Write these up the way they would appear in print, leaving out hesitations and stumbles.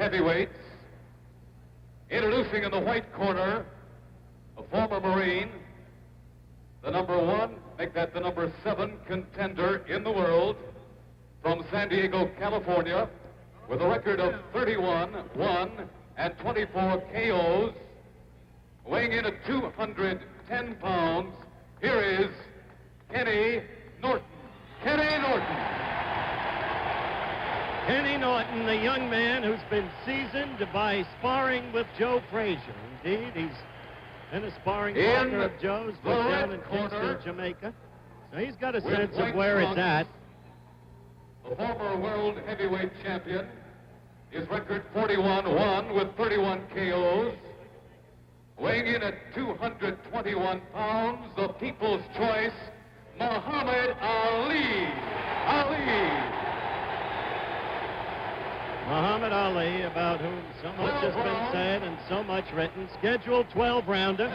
heavyweights, introducing in the white corner a former Marine, the number 1, make that the number 7 contender in the world, from San Diego, California, with a record of 31-1 and 24 KOs, weighing in at 210 pounds. Here is Kenny Norton. Kenny Norton. Kenny Norton, the young man who's been seasoned by sparring with Joe Frazier. Indeed, he's been a sparring partner of Joe's, but down in Kingston, Jamaica. So he's got a sense of where it's at. The former world heavyweight champion, his record 41-1 with 31 KOs. Weighing in at 221 pounds, the people's choice, Muhammad Ali. Muhammad Ali, about whom so much has been said and so much written, scheduled 12-rounder.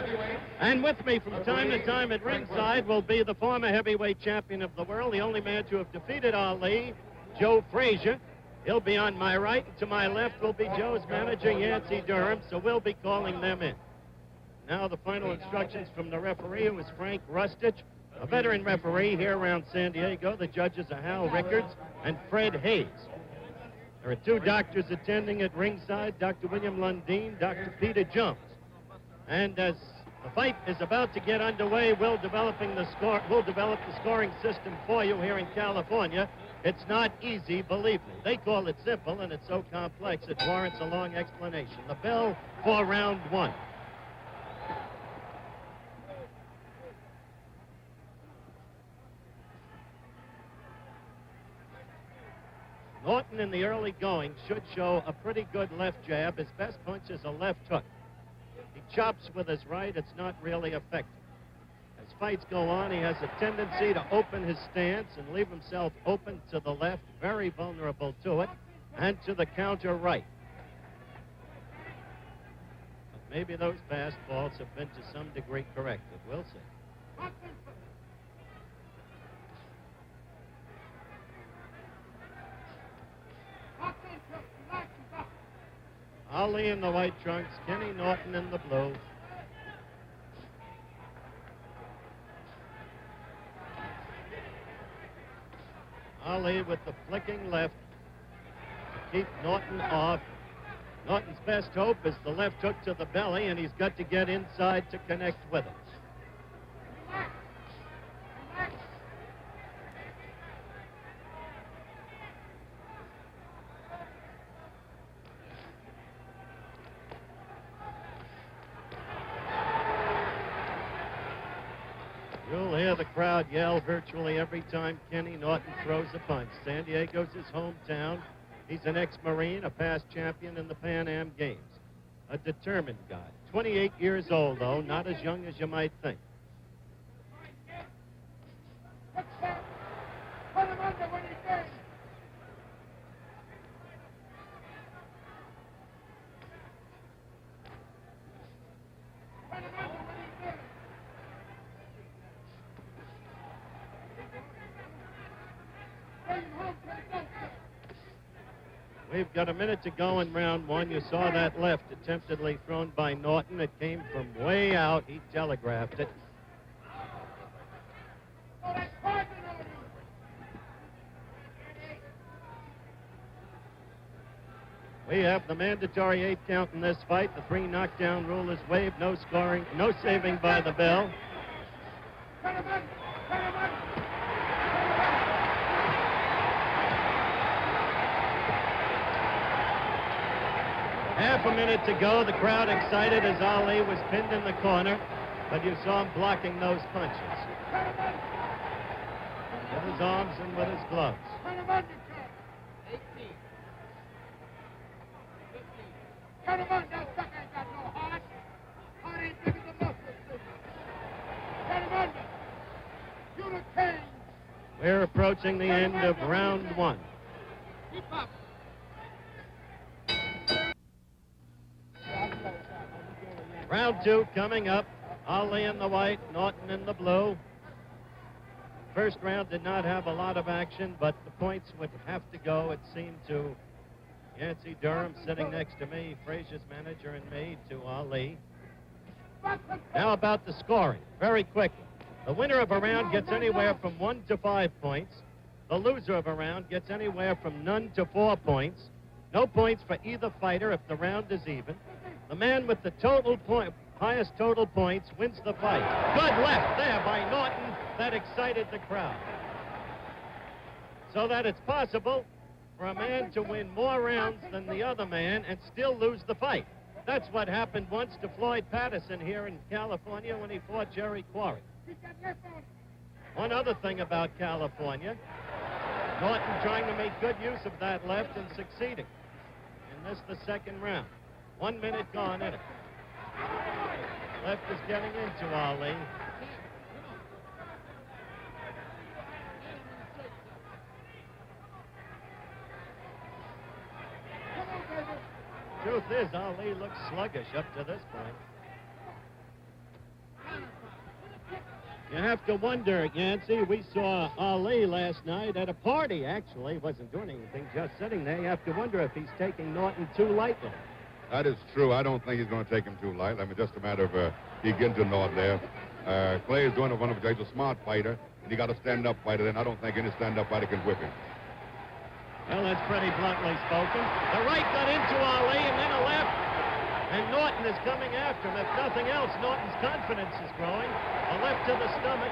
And with me from time to time at ringside will be the former heavyweight champion of the world, the only man to have defeated Ali, Joe Frazier. He'll be on my right, and to my left will be Joe's manager, Yancey Durham, so we'll be calling them in. Now the final instructions from the referee, who is Frank Rustich, a veteran referee here around San Diego. The judges are Hal Rickards and Fred Hayes. There are 2 doctors attending at ringside, Dr. William Lundeen, Dr. Peter Jones. And as the fight is about to get underway, we'll develop the scoring system for you here in California. It's not easy, believe me. They call it simple, and it's so complex it warrants a long explanation. The bell for round 1. Norton in the early going should show a pretty good left jab. His best punch is a left hook. He chops with his right. It's not really effective. As fights go on, he has a tendency to open his stance and leave himself open to the left, very vulnerable to it, and to the counter right. But maybe those fastballs have been to some degree corrected. We'll see. Ali in the white trunks, Kenny Norton in the blue. Ali with the flicking left to keep Norton off. Norton's best hope is the left hook to the belly, and he's got to get inside to connect with it. You'll hear the crowd yell virtually every time Kenny Norton throws a punch. San Diego's his hometown. He's an ex-Marine, a past champion in the Pan Am Games. A determined guy. 28 years old, though, not as young as you might think. We've got a minute to go in round 1. You saw that left attemptedly thrown by Norton. It came from way out. He telegraphed it. We have the mandatory 8 count in this fight. The 3 knockdown rule is waived. No scoring, no saving by the bell. Half a minute to go. The crowd excited as Ali was pinned in the corner, but you saw him blocking those punches with his arms and with his gloves. We're approaching the end of round 1. Round 2 coming up. Ali in the white, Norton in the blue. First round did not have a lot of action, but the points would have to go, it seemed, to Yancey Durham sitting next to me, Frazier's manager, and me, to Ali. Now about the scoring, very quickly. The winner of a round gets anywhere from 1 to 5 points. The loser of a round gets anywhere from none to 4 points. No points for either fighter if the round is even. The man with the highest total points wins the fight. Good left there by Norton. That excited the crowd. So that it's possible for a man to win more rounds than the other man and still lose the fight. That's what happened once to Floyd Patterson here in California when he fought Jerry Quarry. One other thing about California, Norton trying to make good use of that left and succeeding. And this the second round. 1 minute gone in it. Left is getting into Ali. Truth is, Ali looks sluggish up to this point. You have to wonder, Yancey, we saw Ali last night at a party, actually. Wasn't doing anything, just sitting there. You have to wonder if he's taking Norton too lightly. That is true. I don't think he's going to take him too light. I mean, just a matter of he getting to Norton there. Clay is doing it one of he's a smart fighter, and he got a stand-up fighter, then I don't think any stand-up fighter can whip him. Well, that's pretty bluntly spoken. The right got into Ali, and then a left. And Norton is coming after him. If nothing else, Norton's confidence is growing. A left to the stomach.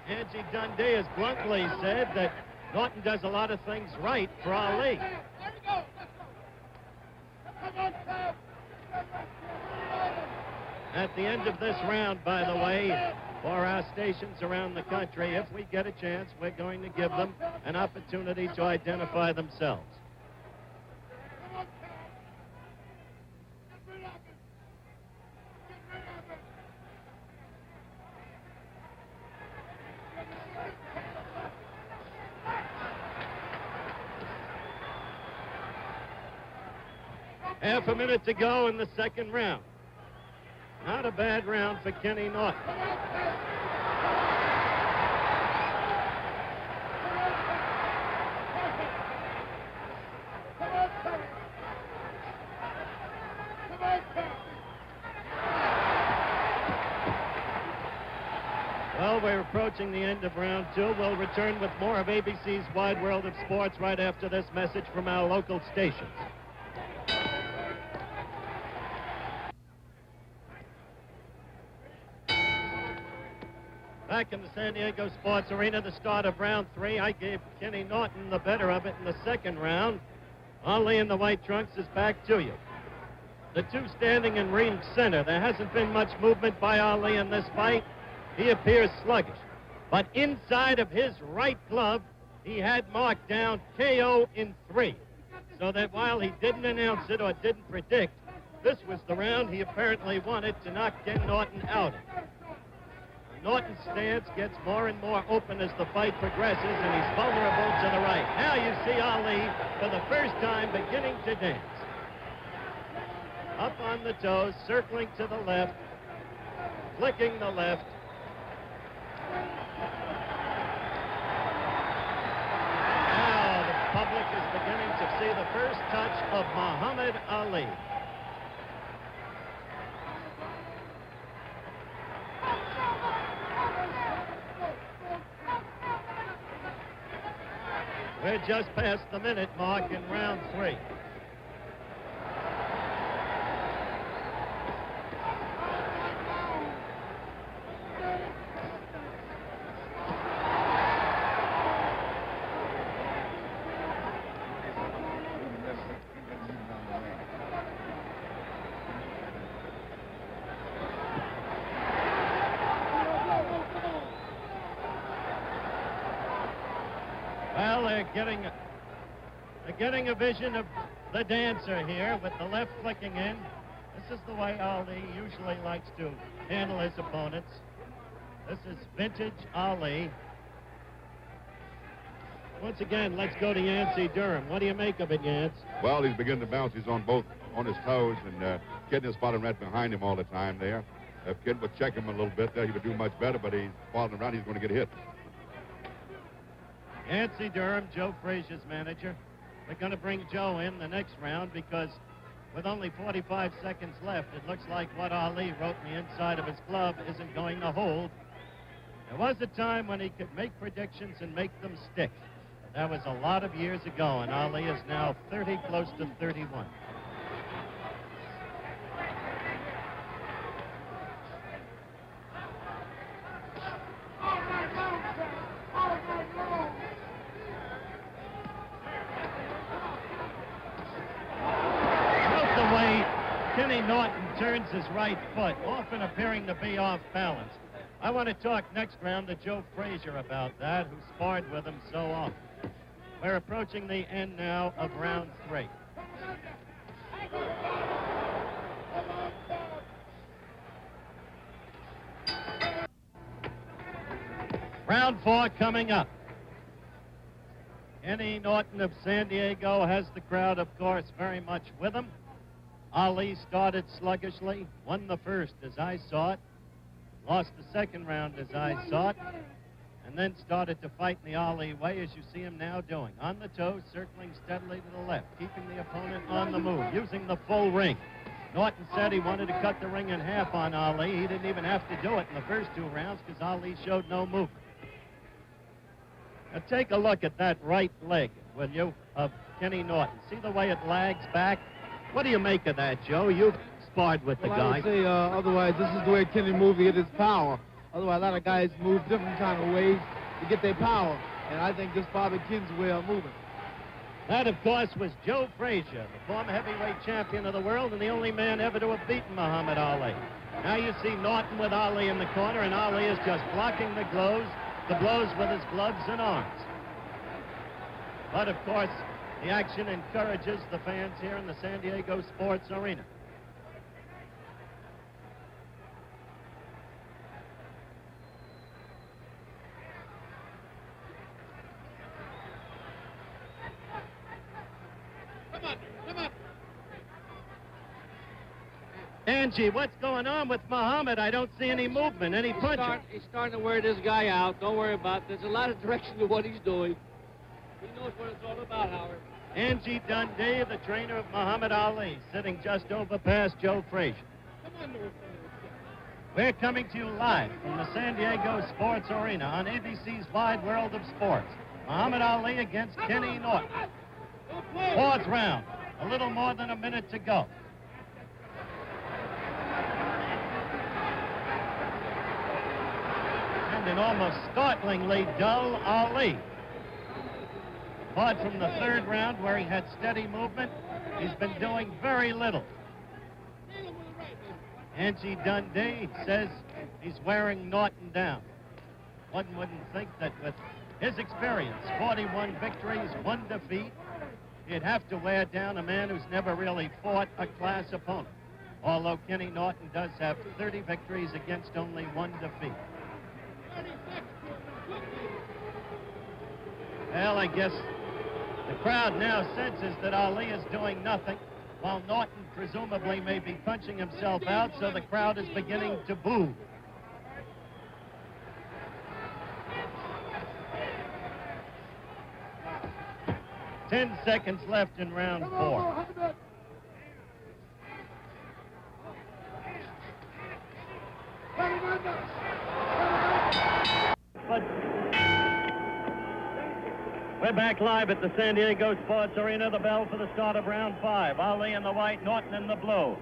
Angie Dundee has bluntly said that Norton does a lot of things right for Ali. At the end of this round, by the way, for our stations around the country, if we get a chance, we're going to give them an opportunity to identify themselves. Half a minute to go in the second round. Not a bad round for Kenny Norton. Well, we're approaching the end of round 2. We'll return with more of ABC's Wide World of Sports right after this message from our local stations. Back in the San Diego Sports Arena, the start of round 3. I gave Kenny Norton the better of it in the second round. Ali in the white trunks is back to you. The two standing in ring center. There hasn't been much movement by Ali in this fight. He appears sluggish. But inside of his right glove, he had marked down KO in 3. So that while he didn't announce it or didn't predict, this was the round he apparently wanted to knock Ken Norton out in. Norton's stance gets more and more open as the fight progresses, and he's vulnerable to the right. Now you see Ali, for the first time, beginning to dance. Up on the toes, circling to the left, flicking the left. Now the public is beginning to see the first touch of Muhammad Ali. We're just past the minute mark in round 3. Well, they're getting a vision of the dancer here with the left flicking in. This is the way Ali usually likes to handle his opponents. This is vintage Ali. Once again, let's go to Yancey Durham. What do you make of it, Yance? Well, he's beginning to bounce. He's on his toes, and Kid is spotting right behind him all the time there. If Kid would check him a little bit there, he would do much better, but he's following around. He's going to get hit. Yancy Durham, Joe Frazier's manager. They're going to bring Joe in the next round because with only 45 seconds left, it looks like what Ali wrote in the inside of his glove isn't going to hold. There was a time when he could make predictions and make them stick. But that was a lot of years ago, and Ali is now 30, close to 31. Kenny Norton turns his right foot, often appearing to be off balance. I want to talk next round to Joe Frazier about that, who sparred with him so often. We're approaching the end now of round 3. Round 4 coming up. Kenny Norton of San Diego has the crowd, of course, very much with him. Ali started sluggishly, won the first as I saw it, lost the second round as I saw it, and then started to fight in the Ali way, as you see him now doing. On the toes, circling steadily to the left, keeping the opponent on the move, using the full ring. Norton said he wanted to cut the ring in half on Ali. He didn't even have to do it in the first 2 rounds because Ali showed no movement. Now take a look at that right leg, will you, of Kenny Norton. See the way it lags back? What do you make of that, Joe? You've sparred with the guy. I would say otherwise this is the way Kenny moves to get his power. Otherwise, a lot of guys move different kind of ways to get their power. And I think this is probably Ken's way of moving. That, of course, was Joe Frazier, the former heavyweight champion of the world and the only man ever to have beaten Muhammad Ali. Now you see Norton with Ali in the corner, and Ali is just blocking the blows with his gloves and arms. But, of course, the action encourages the fans here in the San Diego Sports Arena. Come on. Angie, what's going on with Muhammad? I don't see any movement, any punching. He's starting to wear this guy out. Don't worry about it. There's a lot of direction to what he's doing. He knows what it's all about, Howard. Angie Dundee, the trainer of Muhammad Ali, sitting just over past Joe Frazier. We're coming to you live from the San Diego Sports Arena on ABC's Wide World of Sports. Muhammad Ali against Kenny Norton. 4th round, a little more than a minute to go. And an almost startlingly dull Ali. Apart from the 3rd round where he had steady movement, he's been doing very little. Angie Dundee says he's wearing Norton down. One wouldn't think that with his experience, 41 victories, 1 defeat, he'd have to wear down a man who's never really fought a class opponent. Although Kenny Norton does have 30 victories against only 1 defeat. Well, I guess the crowd now senses that Ali is doing nothing, while Norton presumably may be punching himself out, so the crowd is beginning to boo. Ten seconds left in round 4. But we're back live at the San Diego Sports Arena. The bell for the start of round 5. Ali in the white, Norton in the blue.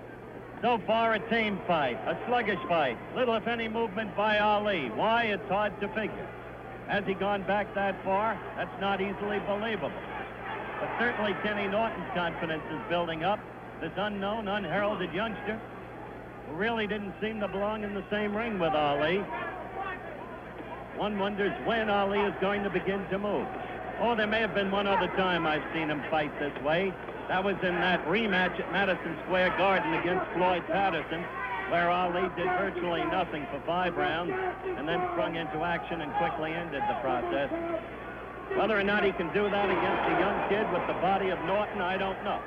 So far, a tame fight, a sluggish fight. Little, if any, movement by Ali. Why? It's hard to figure. Has he gone back that far? That's not easily believable. But certainly Kenny Norton's confidence is building up. This unknown, unheralded youngster who really didn't seem to belong in the same ring with Ali. One wonders when Ali is going to begin to move. Oh, there may have been one other time I've seen him fight this way. That was in that rematch at Madison Square Garden against Floyd Patterson, where Ali did virtually nothing for 5 rounds and then sprung into action and quickly ended the process. Whether or not he can do that against a young kid with the body of Norton, I don't know.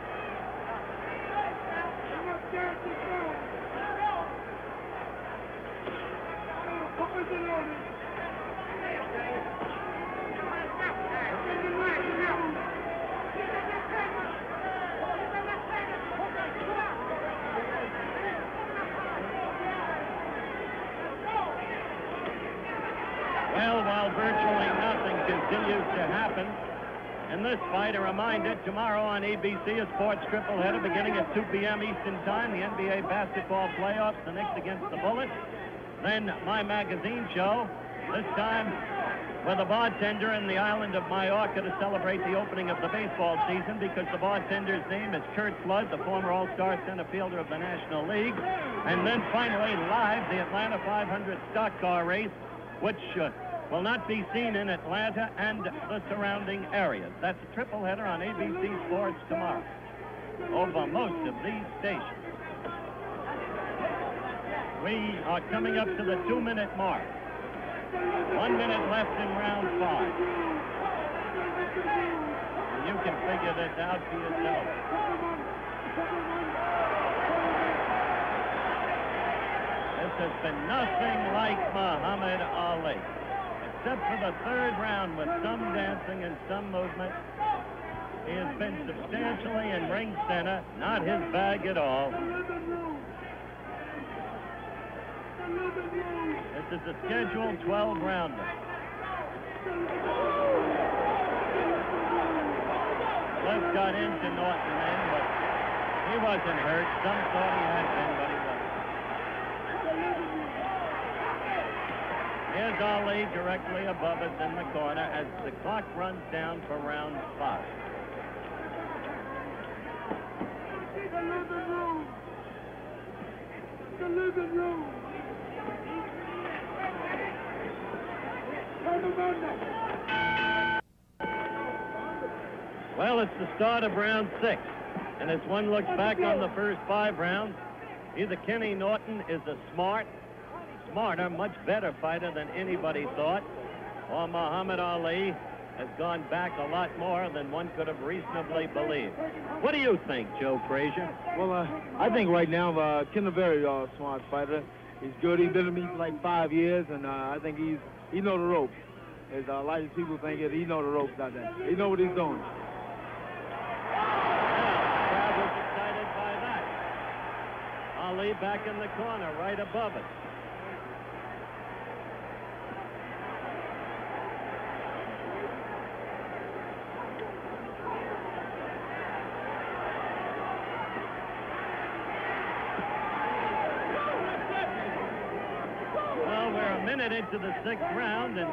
happens in this fight. A reminder, tomorrow on ABC, a sports triple header beginning at 2 p.m. Eastern Time, the NBA basketball playoffs, the Knicks against the Bullets. Then my magazine show, this time with a bartender in the island of Mallorca to celebrate the opening of the baseball season, because the bartender's name is Kurt Flood, the former all-star center fielder of the National League. And then finally, live, the Atlanta 500 stock car race, which will not be seen in Atlanta and the surrounding areas. That's a triple header on ABC Sports tomorrow over most of these stations. We are coming up to the 2-minute mark. 1 minute left in round 5. And you can figure this out for yourself. This has been nothing like Muhammad Ali. Except for the third round with some dancing and some movement. He has been substantially in ring center, not his bag at all. This is a scheduled 12-rounder. Cliff got into Norton then, but he wasn't hurt. Some thought he had been, but he wasn't. Here's Ali directly above us in the corner as the clock runs down for round 5. The living room. Well, it's the start of round 6. And as one looks back on the first 5 rounds, either Kenny Norton is a smarter, much better fighter than anybody thought, or Muhammad Ali has gone back a lot more than one could have reasonably believed. What do you think, Joe Frazier? Well, I think right now Ken a very smart fighter. He's good. He's been with me for like 5 years, and I think he know the ropes. As a lot of people think it, he know the ropes out there. He know what he's doing. The crowd was excited by that. Ali back in the corner, right above it. Well, we're a minute into the 6th round, and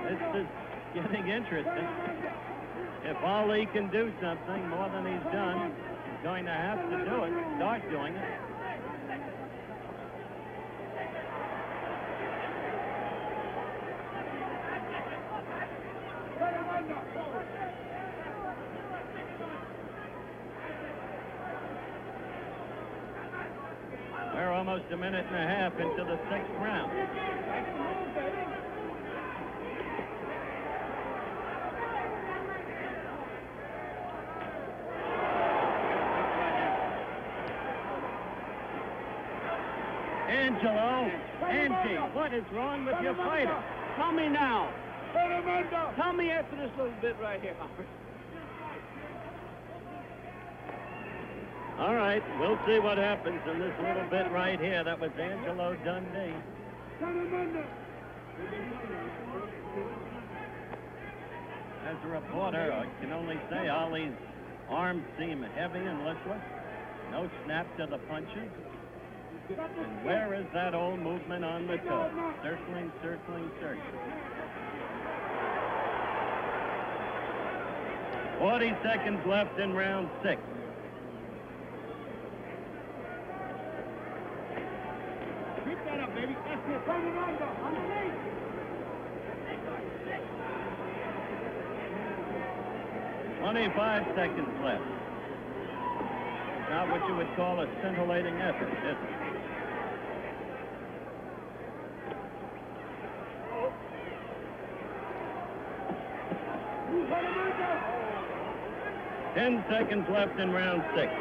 this is getting interesting. If Ali can do something more than he's done, he's going to have to do it, start doing it. We're almost a minute and a half into the 6th round. Angelo, Angie, what is wrong with your fighter? Tell me now. Tell me after this little bit right here, Howard. All right, we'll see what happens in this little bit right here. That was Angelo Dundee. As a reporter, I can only say Ali's arms seem heavy and listless. No snap to the punches. And where is that old movement on the toe? Circling, circling, circling. 40 seconds left in round 6. Keep that up, baby. That's it. Turn it under. Underneath. 25 seconds left. Not what you would call a scintillating effort, is it? Turn 10 seconds left in round 6.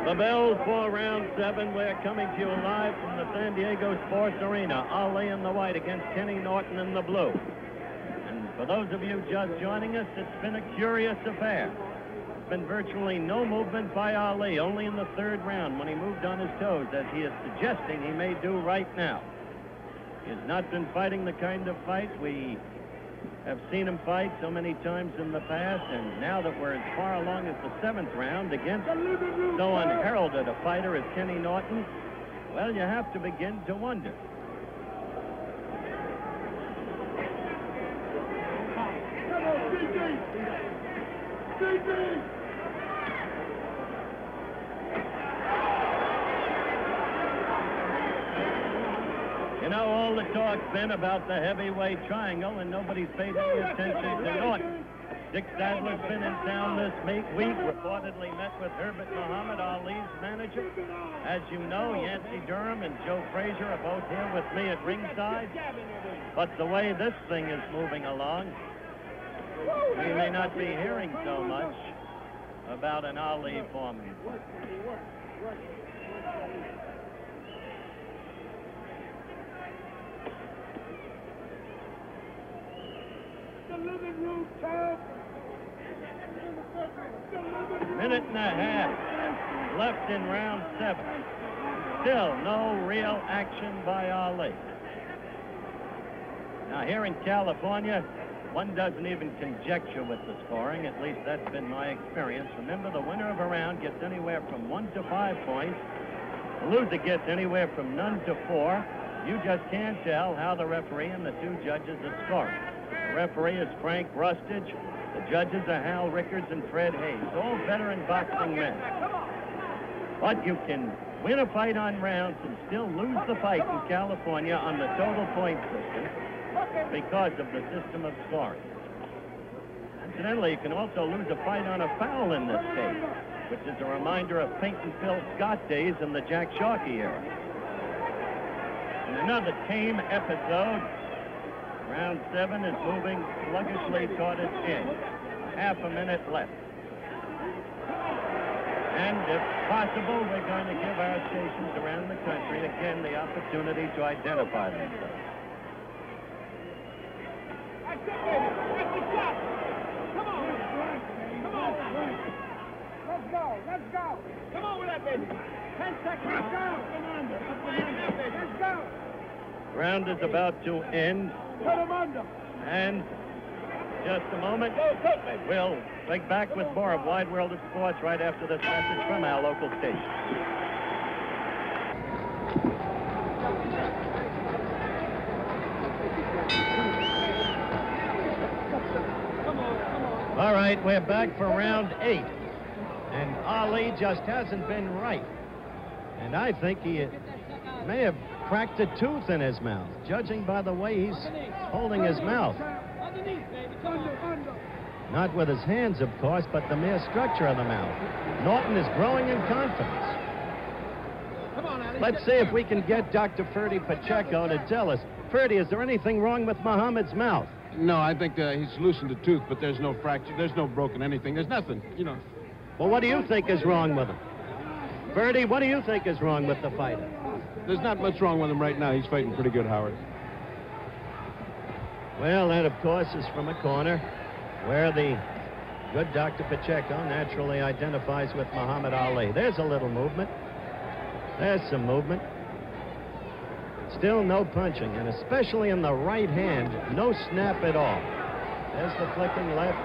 The bells for round 7. We're coming to you live from the San Diego Sports Arena. Ali in the white against Kenny Norton in the blue. And For those of you just joining us, it's been a curious affair. There's been virtually no movement by Ali, only in the third round when he moved on his toes, as he is suggesting he may do right now. He has not been fighting the kind of fight we have seen him fight so many times in the past, and now that we're as far along as the 7th round against so unheralded a fighter as Kenny Norton, well, you have to begin to wonder. You know, all the talk's been about the heavyweight triangle, and nobody's paid any attention to Norton. Dick Sadler's been in town this week, reportedly met with Herbert Muhammad, Ali's manager. As you know, Yancey Durham and Joe Frazier are both here with me at ringside. But the way this thing is moving along, we may not be hearing so much about an Ali Foreman. Minute and a half left in round 7. Still no real action by Ali. Now here in California, one doesn't even conjecture with the scoring. At least that's been my experience. Remember, the winner of a round gets anywhere from 1 to 5 points. The loser gets anywhere from none to 4. You just can't tell how the referee and the two judges are scoring. The referee is Frank Rustich. The judges are Hal Rickards and Fred Hayes, all veteran boxing men. But you can win a fight on rounds and still lose the fight in California on the total point system because of the system of scoring. Incidentally, you can also lose a fight on a foul in this case, which is a reminder of Pink and Phil Scott days in the Jack Sharkey era. In another tame episode, round 7 is moving sluggishly toward its end. Half a minute left. And if possible, we're going to give our stations around the country again the opportunity to identify themselves. Let's go. Come on with that, baby. 10 seconds. Let's go. Let's go. Round is about to end. Put him under. And just a moment, we'll be back with more of Wide World of Sports right after this message from our local station. All right, we're back for round 8. And Ali just hasn't been right. And I think he may have cracked a tooth in his mouth, judging by the way he's holding his mouth. Not with his hands, of course, but the mere structure of the mouth. Norton is growing in confidence. Let's see if we can get Dr. Ferdy Pacheco to tell us. Ferdy, is there anything wrong with Muhammad's mouth? No, I think he's loosened a tooth, but there's no fracture. There's no broken anything. There's nothing, you know. Well, what do you think is wrong with him? Ferdy, what do you think is wrong with the fighter? There's not much wrong with him right now. He's fighting pretty good, Howard. Well, that, of course, is from a corner where the good Dr. Pacheco naturally identifies with Muhammad Ali. There's a little movement. There's some movement. Still no punching, and especially in the right hand, no snap at all. There's the flicking left.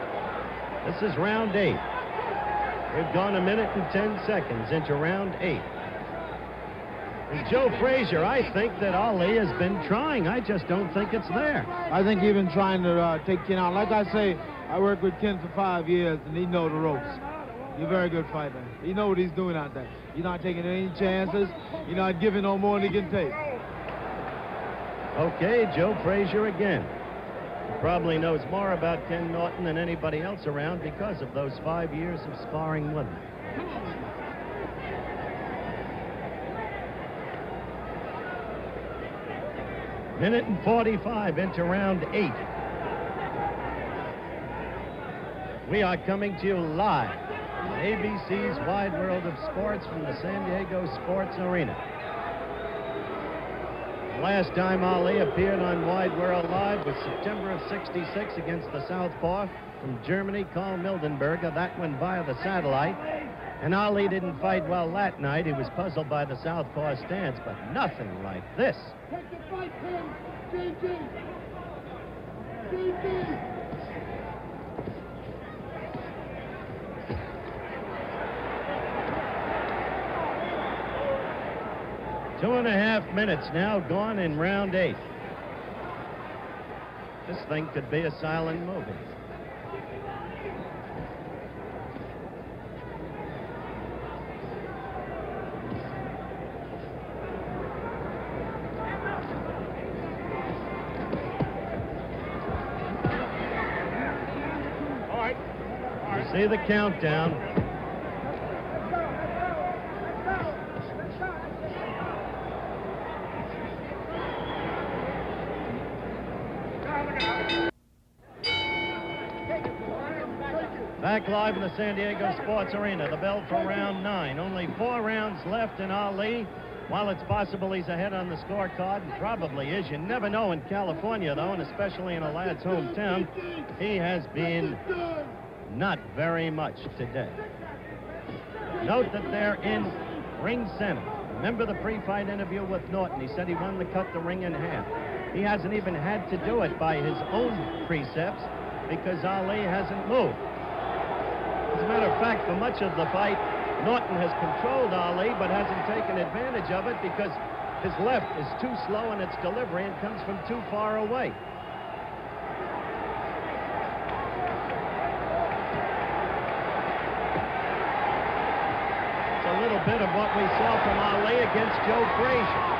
This is round 8. We've gone 1 minute and 10 seconds into round 8. And Joe Frazier, I think that Ali has been trying. I just don't think it's there. I think he's been trying to take Ken out. Like I say, I worked with Ken for 5 years, and he knows the ropes. He's a very good fighter. He knows what he's doing out there. He's not taking any chances. He's not giving no more than he can take. Okay, Joe Frazier again. He probably knows more about Ken Norton than anybody else around because of those 5 years of sparring with him. Minute and 45 into round 8. We are coming to you live on ABC's Wide World of Sports from the San Diego Sports Arena. Last time Ali appeared on Wide World Live was September of '66 against the southpaw from Germany, Karl Mildenberger. That went via the satellite. And Ali didn't fight well that night. He was puzzled by the southpaw stance, but nothing like this. Take the fight, Tim. GG. GG. 2.5 minutes now gone in round 8. This thing could be a silent movie. See the countdown. Back live in the San Diego Sports Arena. The bell for round 9. Only 4 rounds left in Ali. While it's possible he's ahead on the scorecard, and probably is, you never know in California, though, and especially in a lad's hometown, he has been not very much today. Note that they're in ring center. Remember the pre-fight interview with Norton. He said he wanted to cut the ring in half. He hasn't even had to do it by his own precepts because Ali hasn't moved. As a matter of fact, for much of the fight, Norton has controlled Ali but hasn't taken advantage of it because his left is too slow in its delivery and comes from too far away. It's a little bit of what we saw from Ali against Joe Frazier.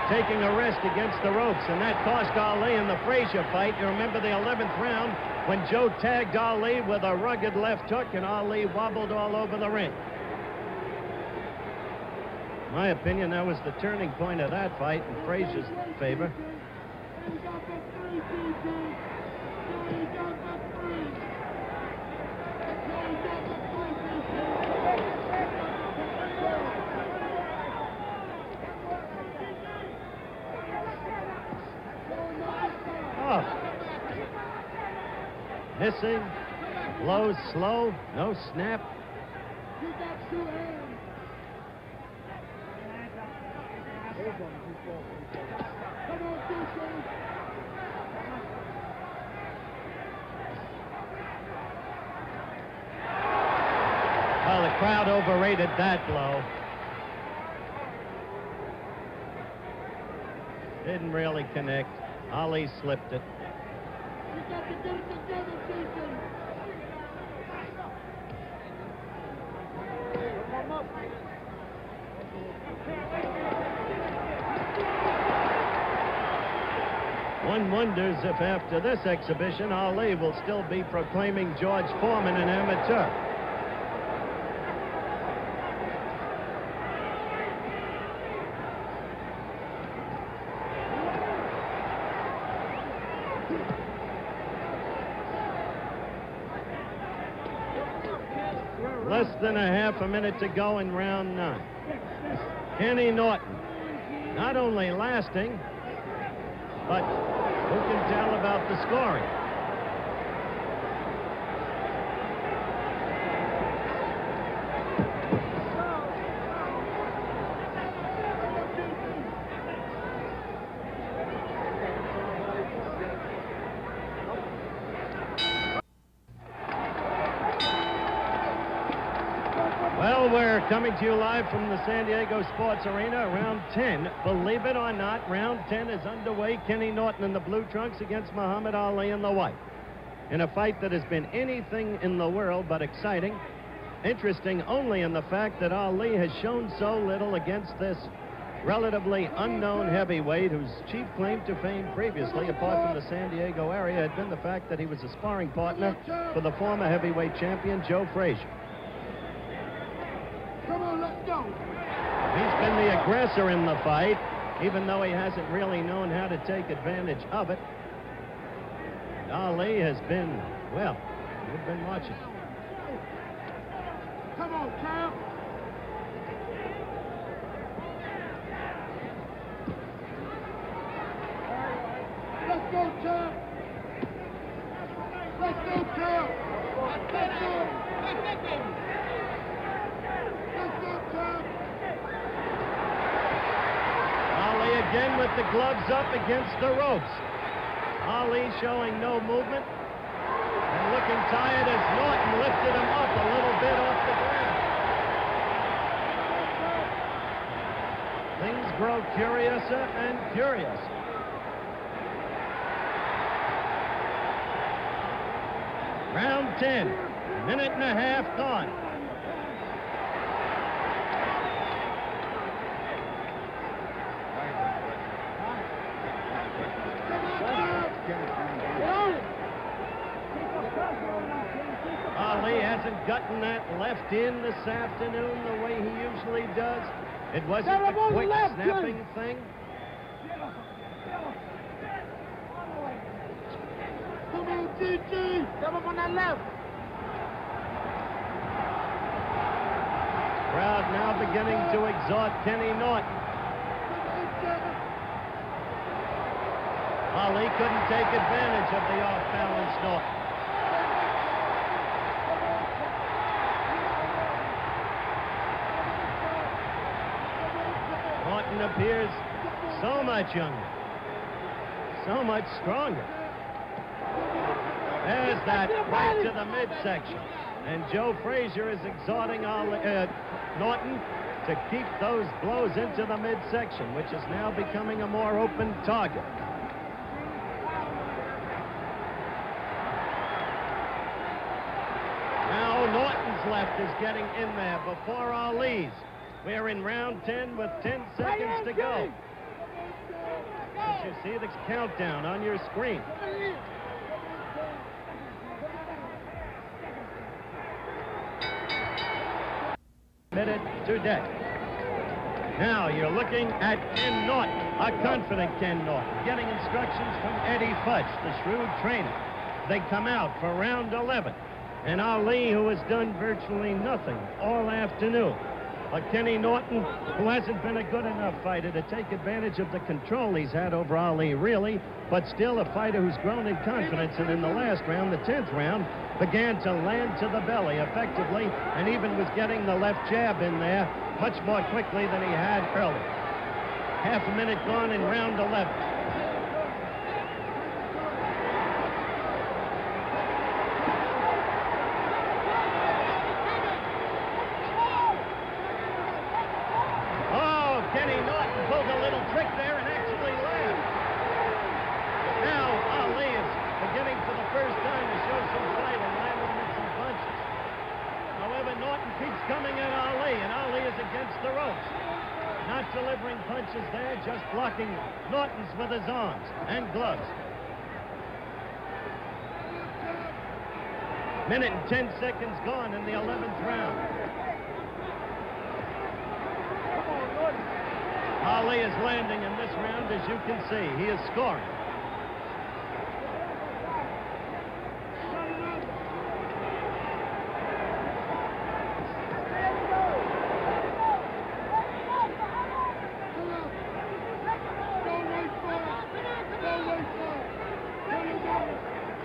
Taking a rest against the ropes, and that cost Ali in the Frazier fight. You remember the 11th round when Joe tagged Ali with a rugged left hook and Ali wobbled all over the ring. In my opinion, that was the turning point of that fight in Frazier's favor. Missing, low, slow, no snap. Well, the crowd overrated that blow. Didn't really connect. Ali slipped it. One wonders if after this exhibition, Ali will still be proclaiming George Foreman an amateur. Less than a half a minute to go in round 9. Kenny Norton, not only lasting, but who can tell about the scoring? Well, we're coming to you live from the San Diego Sports Arena, round 10. Believe it or not, round 10 is underway. Kenny Norton in the blue trunks against Muhammad Ali in the white. In a fight that has been anything in the world but exciting. Interesting only in the fact that Ali has shown so little against this relatively unknown heavyweight whose chief claim to fame previously, apart from the San Diego area, had been the fact that he was a sparring partner for the former heavyweight champion, Joe Frazier. Come on, let's go. He's been the aggressor in the fight, even though he hasn't really known how to take advantage of it. And Ali has been, well, we've been watching. Come on, champ. again with the gloves up against the ropes. Ali showing no movement and looking tired as Norton lifted him up a little bit off the ground. Things grow curiouser and curiouser. Round 10, minute and a half gone. Ali hasn't gotten that left in this afternoon the way he usually does. It wasn't a quick snapping thing. Come on, GG! Come up on that left! Crowd now beginning to exhort Kenny Norton. Ali couldn't take advantage of the off-balance Norton. Norton appears so much younger, so much stronger. There's that right to the midsection. And Joe Frazier is exhorting Norton to keep those blows into the midsection, which is now becoming a more open target. Now Norton's left is getting in there before Ali's. We're in round 10 with 10 seconds to go. As you see the countdown on your screen. Minute to death. Now you're looking at Ken Norton, a confident Ken Norton, getting instructions from Eddie Futch, the shrewd trainer. They come out for round 11. And Ali, who has done virtually nothing all afternoon. But Kenny Norton, who hasn't been a good enough fighter to take advantage of the control he's had over Ali, really, but still a fighter who's grown in confidence, and in the last round, the 10th round, began to land to the belly effectively, and even was getting the left jab in there much more quickly than he had earlier. Half a minute gone in round 11. Kenny Norton pulled a little trick there and actually laughed. Now Ali is beginning for the first time to show some fight and landing with some punches. However, Norton keeps coming at Ali, and Ali is against the ropes. Not delivering punches there, just blocking Norton's with his arms and gloves. Minute and 10 seconds gone in the 11th round. Ali is landing in this round, as you can see. He is scoring.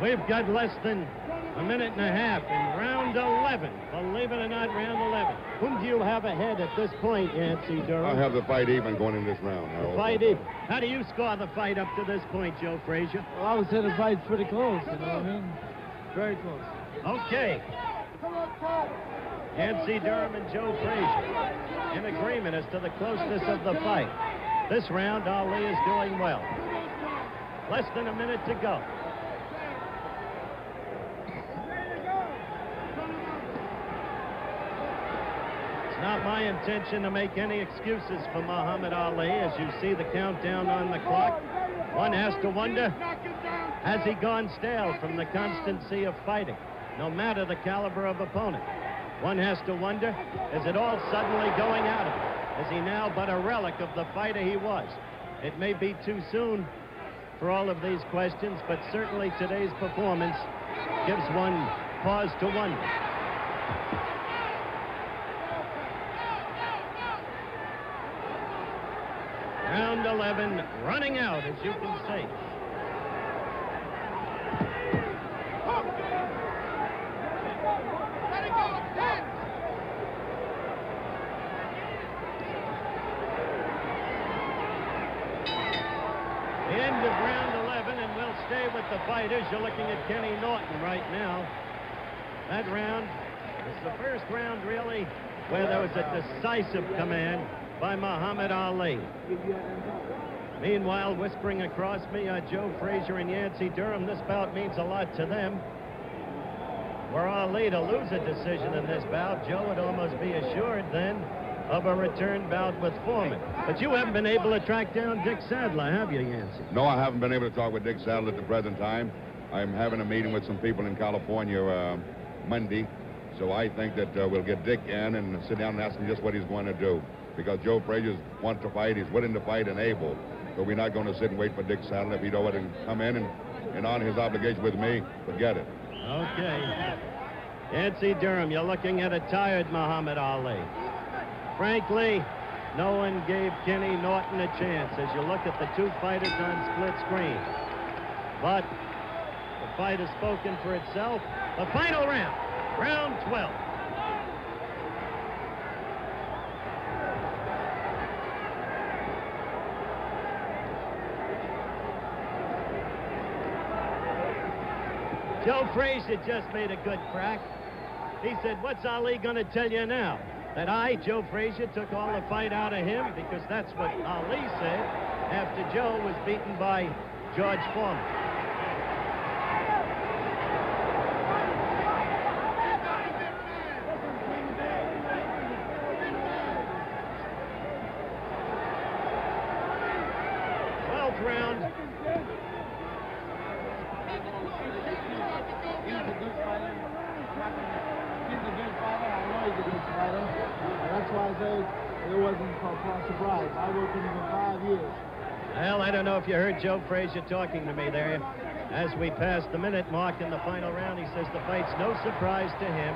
We've got less than a minute and a half in round 11. Believe it or not, round 11. Whom do you have ahead at this point, Yancey Durham? I'll have the fight even going in this round. The fight even. How do you score the fight up to this point, Joe Frazier? Well, I would say the fight's pretty close, you know what I mean? Very close. Okay. Yancey Durham and Joe Frazier in agreement as to the closeness of the fight. This round, Ali is doing well. Less than a minute to go. Not my intention to make any excuses for Muhammad Ali. As you see the countdown on the clock, one has to wonder, has he gone stale from the constancy of fighting, no matter the caliber of opponent? One has to wonder, is it all suddenly going out of him? Is he now but a relic of the fighter he was? It may be too soon for all of these questions, but certainly today's performance gives one pause to wonder. Round 11 running out, as you can see. end of round 11, and we'll stay with the fighters. You're looking at Kenny Norton right now. That round was the first round, really, where there was a decisive command by Muhammad Ali. Meanwhile, whispering across me are Joe Frazier and Yancey Durham. This bout means a lot to them. Were Ali to lose a decision in this bout, Joe would almost be assured then of a return bout with Foreman. But you haven't been able to track down Dick Sadler, have you, Yancey? No, I haven't been able to talk with Dick Sadler at the present time. I'm having a meeting with some people in California Monday, so I think that we'll get Dick in and sit down and ask him just what he's going to do. Because Joe Frazier wants to fight, he's willing to fight and able. So we're not going to sit and wait for Dick Sadler. If he don't want to come in and honor his obligation with me, forget it. Okay. Yancey Durham, you're looking at a tired Muhammad Ali. Frankly, no one gave Kenny Norton a chance as you look at the two fighters on split screen. But the fight has spoken for itself. The final round, round 12. Joe Frazier just made a good crack. He said, what's Ali going to tell you now? That I, Joe Frazier, took all the fight out of him? Because that's what Ali said after Joe was beaten by George Foreman. Round. That's why I say it wasn't a surprise. I worked with him for 5 years. Well, I don't know if you heard Joe Frazier talking to me there. As we passed the minute mark in the final round, he says the fight's no surprise to him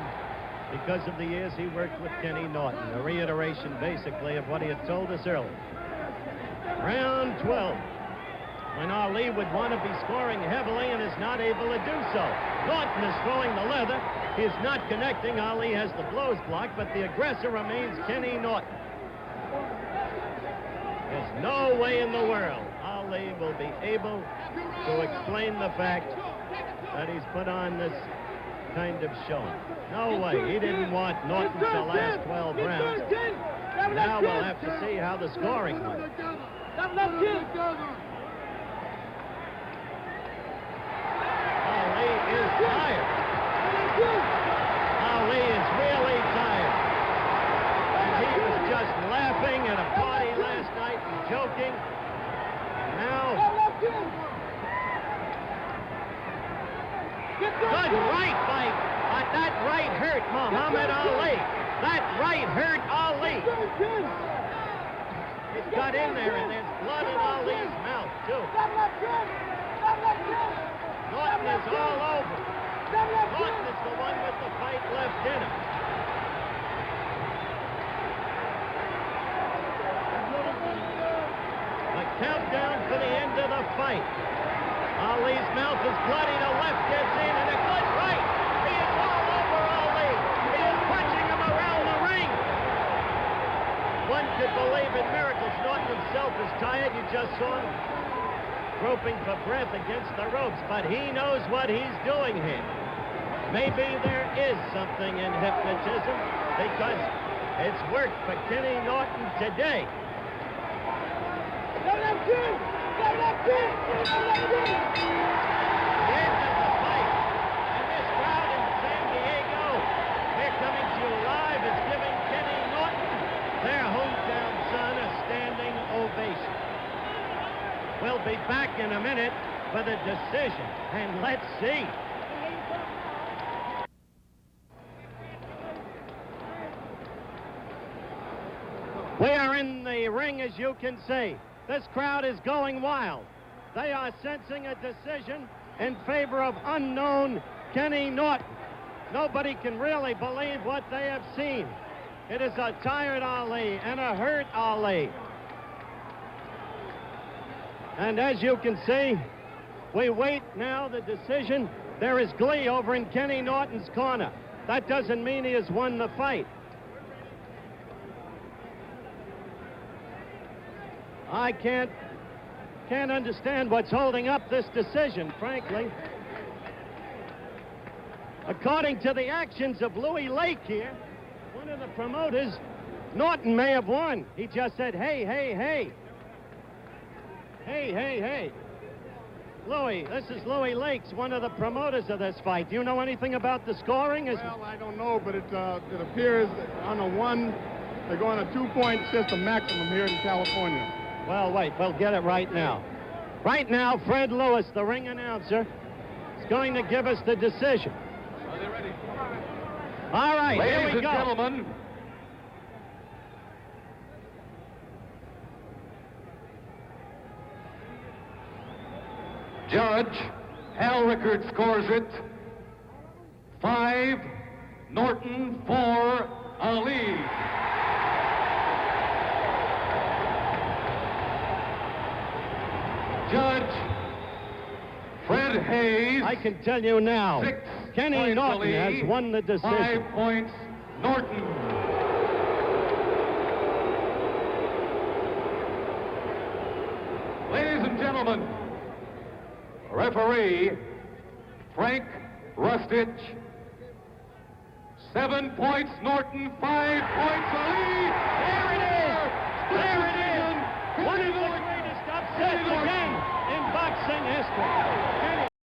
because of the years he worked with Kenny Norton. A reiteration, basically, of what he had told us earlier. Round 12. When Ali would want to be scoring heavily and is not able to do so. Norton is throwing the leather. He is not connecting. Ali has the blows blocked, but the aggressor remains Kenny Norton. There's no way in the world Ali will be able to explain the fact that he's put on this kind of showing. No way. He didn't want Norton to last 12 rounds. Now we'll have to see how the scoring went. Ali is tired. Ali is really tired. And he was just laughing at a party last night and joking. Now, good right fight. That right hurt Muhammad Ali. That right hurt Ali. It got in there and there's blood in Ali's mouth, too. Norton is all over. Norton is the one with the fight left in him. The countdown for the end of the fight. Ali's mouth is bloody. The left gets in and a good right. He is all over Ali. He is punching him around the ring. One could believe in miracles. Norton himself is tired. You just saw him groping for breath against the ropes, but he knows what he's doing here. Maybe there is something in hypnotism because it's worked for Kenny Norton today. The end of the fight, and this crowd in San Diego, they're coming to you live, is giving Kenny Norton, their hometown son, a standing ovation. We'll be back in a minute for the decision, and let's see. We are in the ring, as you can see. This crowd is going wild. They are sensing a decision in favor of unknown Kenny Norton. Nobody can really believe what they have seen. It is a tired Ali and a hurt Ali. And as you can see, we wait now the decision. There is glee over in Kenny Norton's corner. That doesn't mean he has won the fight. can't understand what's holding up this decision, frankly. According to the actions of Louis Lake here, one of the promoters, Norton may have won. He just said, hey, hey, hey. Hey, hey, hey. Louis, this is Louis Lakes, one of the promoters of this fight. Do you know anything about the scoring? Well, I don't know, but it appears on a one, they're going a 2-point system maximum here in California. Well, wait, we'll get it right now. Right now, Fred Lewis, the ring announcer, is going to give us the decision. Are they ready? All right, here Ladies we and go. gentlemen, Judge Hal Rickards scores it 5, Norton 4, Ali. Judge Fred Hayes. I can tell you now, 6 Kenny points Norton Ali, has won the decision. 5 points Norton. Ladies and gentlemen, referee Frank Rustich. 7 points Norton, 5 points Ali. There it is! There it is! One of the greatest upsets again in boxing history.